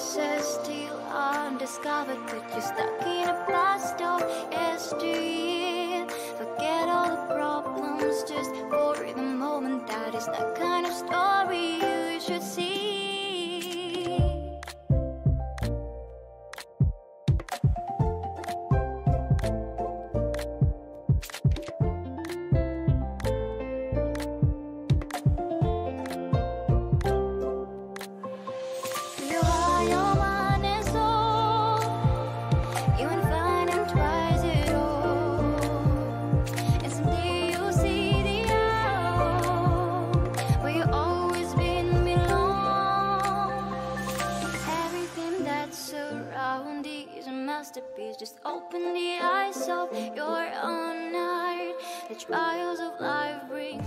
pieces still undiscovered, but you're stuck in a blast of history. Forget all the problems just for the moment. That is the kind of story you should see. Just open the eyes of your own heart. The trials of life bring